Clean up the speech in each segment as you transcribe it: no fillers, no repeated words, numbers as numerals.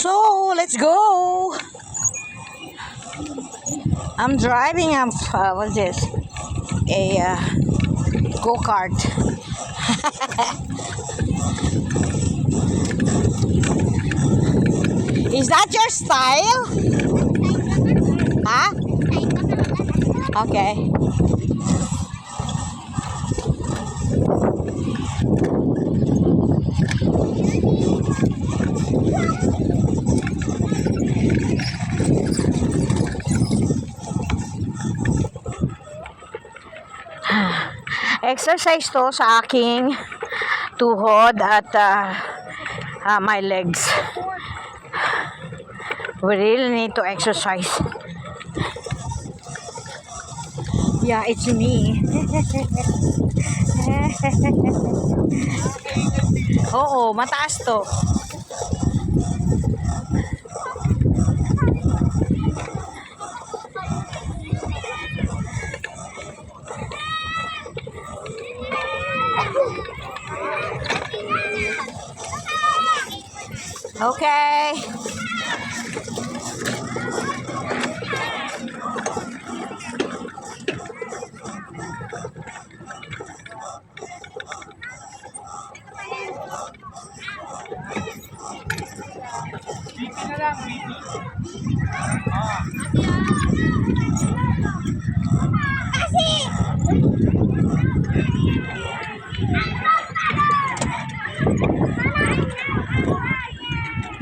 So, let's go. I'm driving what's this? A go-kart. Is that your style? Huh? Okay. Exercise to sa aking tuhod at my legs. We really need to exercise. Yeah, it's me. Oo, mataas to. Okay.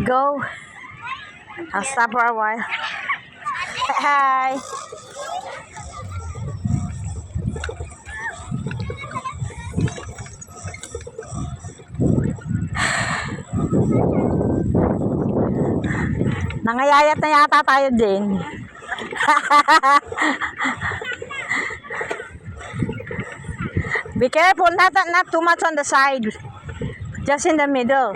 Go. I'll stop for a while. Hi. Nangayayat na yata tayo din. Be careful, not too much on the side. Just in the middle.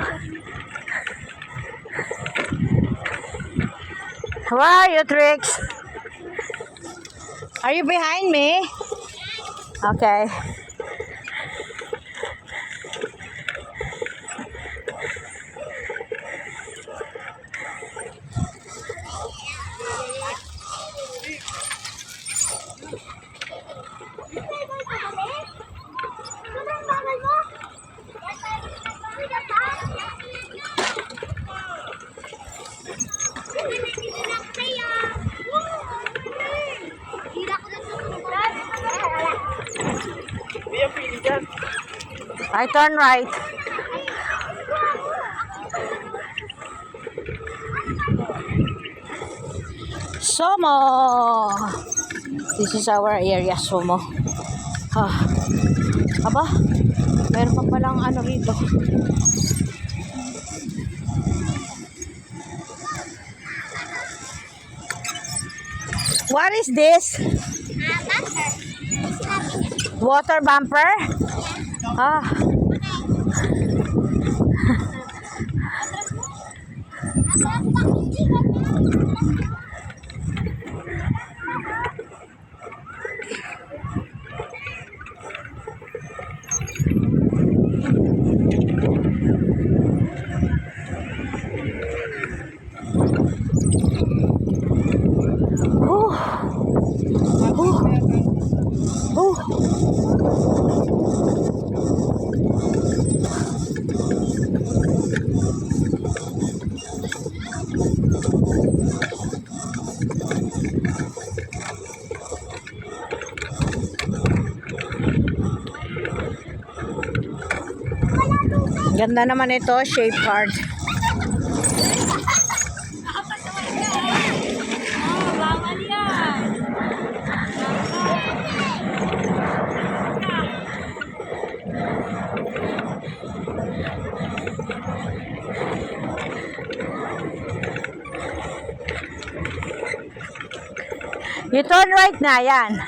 Where are you, Trix? Are you behind me? Okay. I turn right. Somo. This is our area, Somo. Aba, meron pa palang ano rito. What is this? Water bumper? Ah. Ganda naman ito, shape card. Bawal yan. You turn right na yan.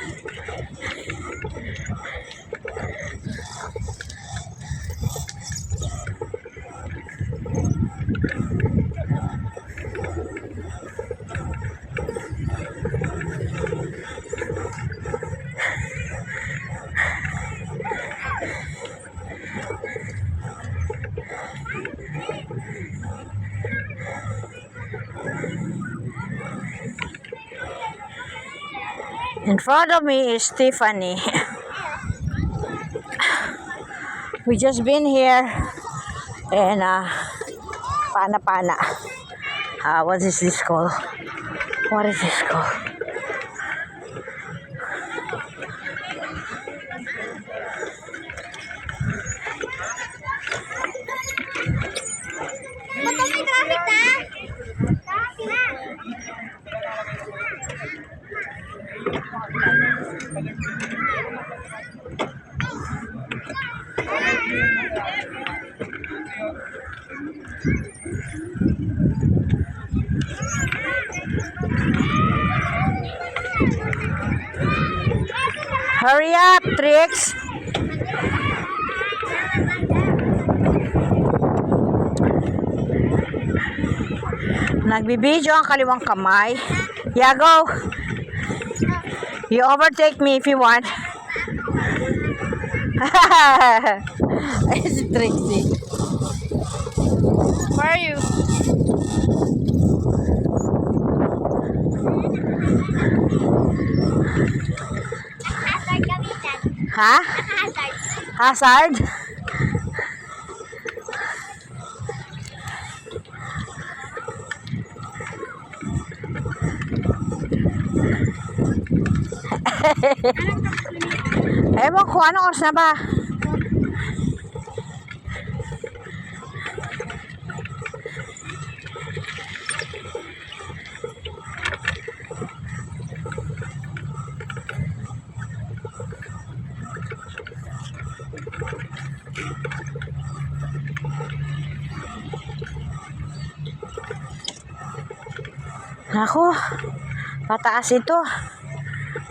In front of me is Tiffany. We just been here and Pana. What is this called? What is this called? Ba't may traffic na? Traffic na. Hurry up, Trix! Nagbibideo ang kaliwang kamay. Yeah, go! You overtake me if you want. It's Trixie. Where are you? Hazard gamitan. Ha? Hazard. Hazard? Ewan ko, anong oras na ba? Naku, pataas ito.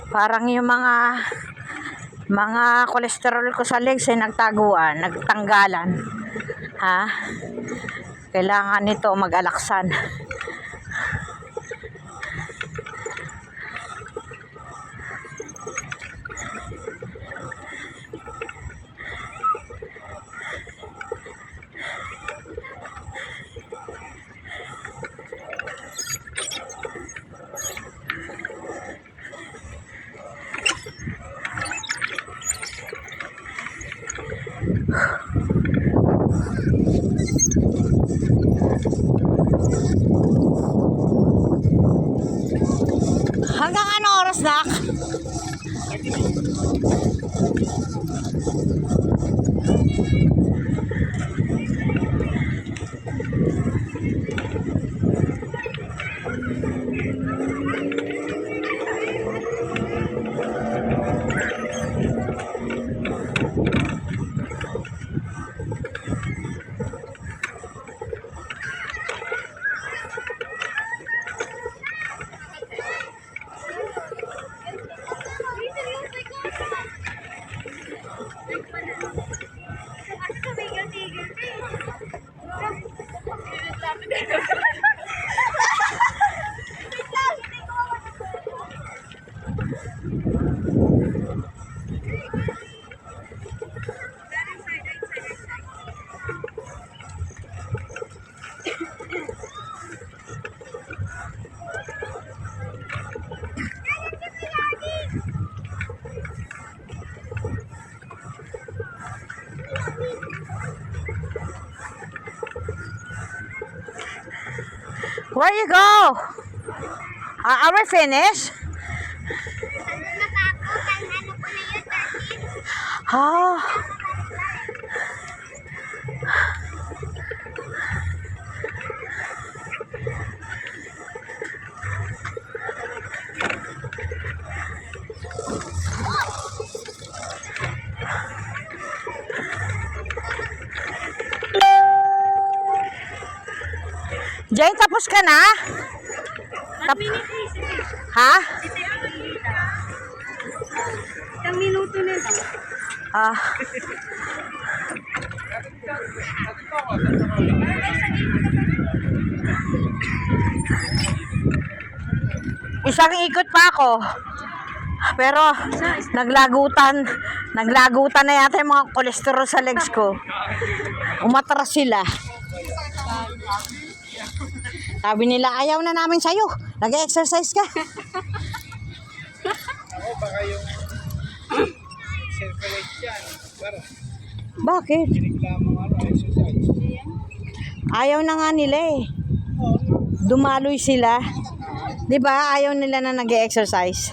Parang yung mga kolesterol ko sa legs ay nagtaguan, nagtanggalan. Ha? Kailangan nito mag-alaksan. Hanggang ano oras, Nak? Where you go? Are we finished? Oh. Jane, tapos ka na? Ha? Isang minuto na lang. Isang ikot pa ako. Pero naglagutan na yata yung mga kolesterol sa legs ko. Umatras sila. Sabi nila, ayaw na namin sa'yo. Nag-exercise ka. baka yung circulate yan. Pero, Bakit? reklamo exercise. Ayaw na nga nila eh. Dumaloy sila. 'Di ba? Ayaw nila na nag-exercise.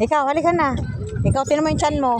Ikaw, halika na. Ikaw, tinan mo yung tiyan mo.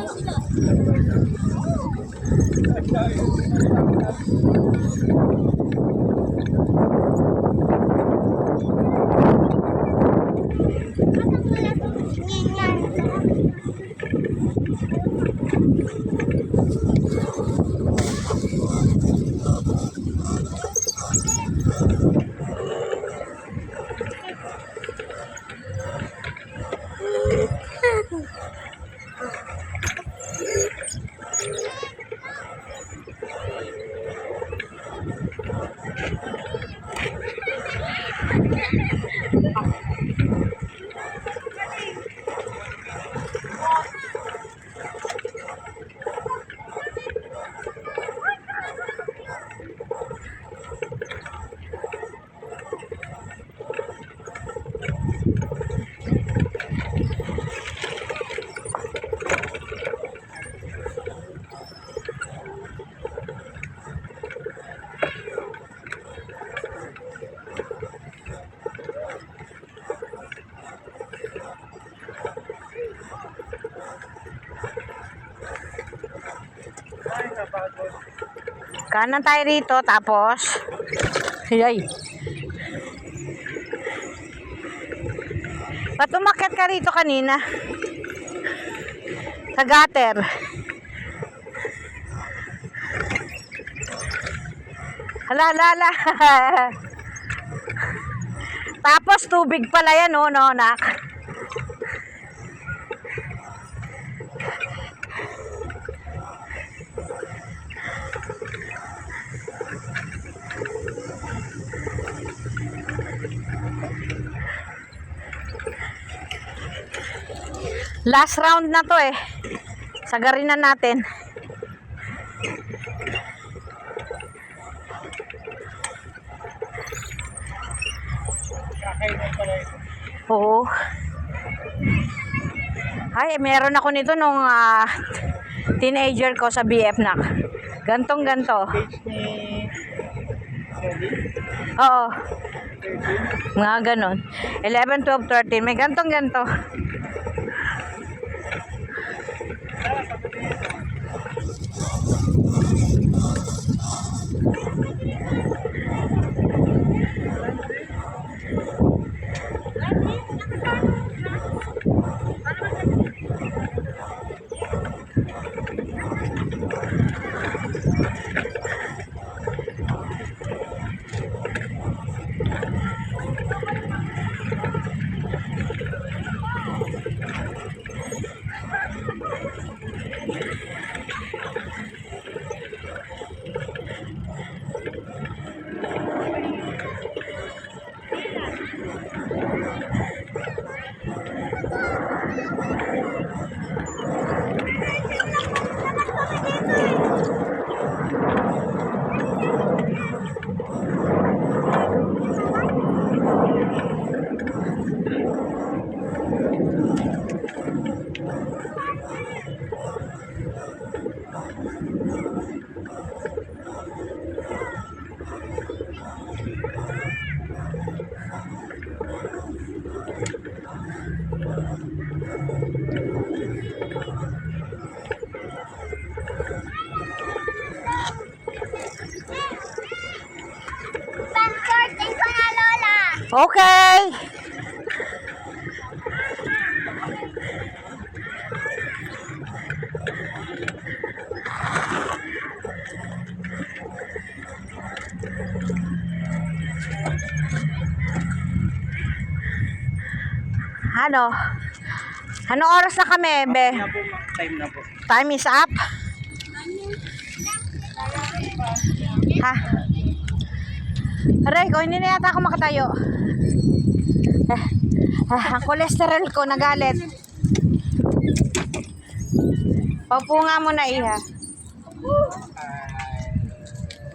Kanan tayo rito, tapos ay. Ba't umakyat ka rito kanina? Sa gutter. Hala, hala, hala. Tapos tubig pala yan, oh, no, nak? Last round na to eh. Sagarin na natin. Kakainan pala ito. Oo. Ay, meron ako nito nung teenager ko sa BF nak. Gantong ganto. Page ni Sally. Oo. Mga ganon. 11, 12, 13. May gantong ganto. Passporting ko na, Lola. Okay. Ano? Anong oras na kami, be? Na po, time na po. Time is up? Ha? Aray ko, hindi na yata ako makatayo. Ang cholesterol ko nagalit. Paupo nga muna, iha.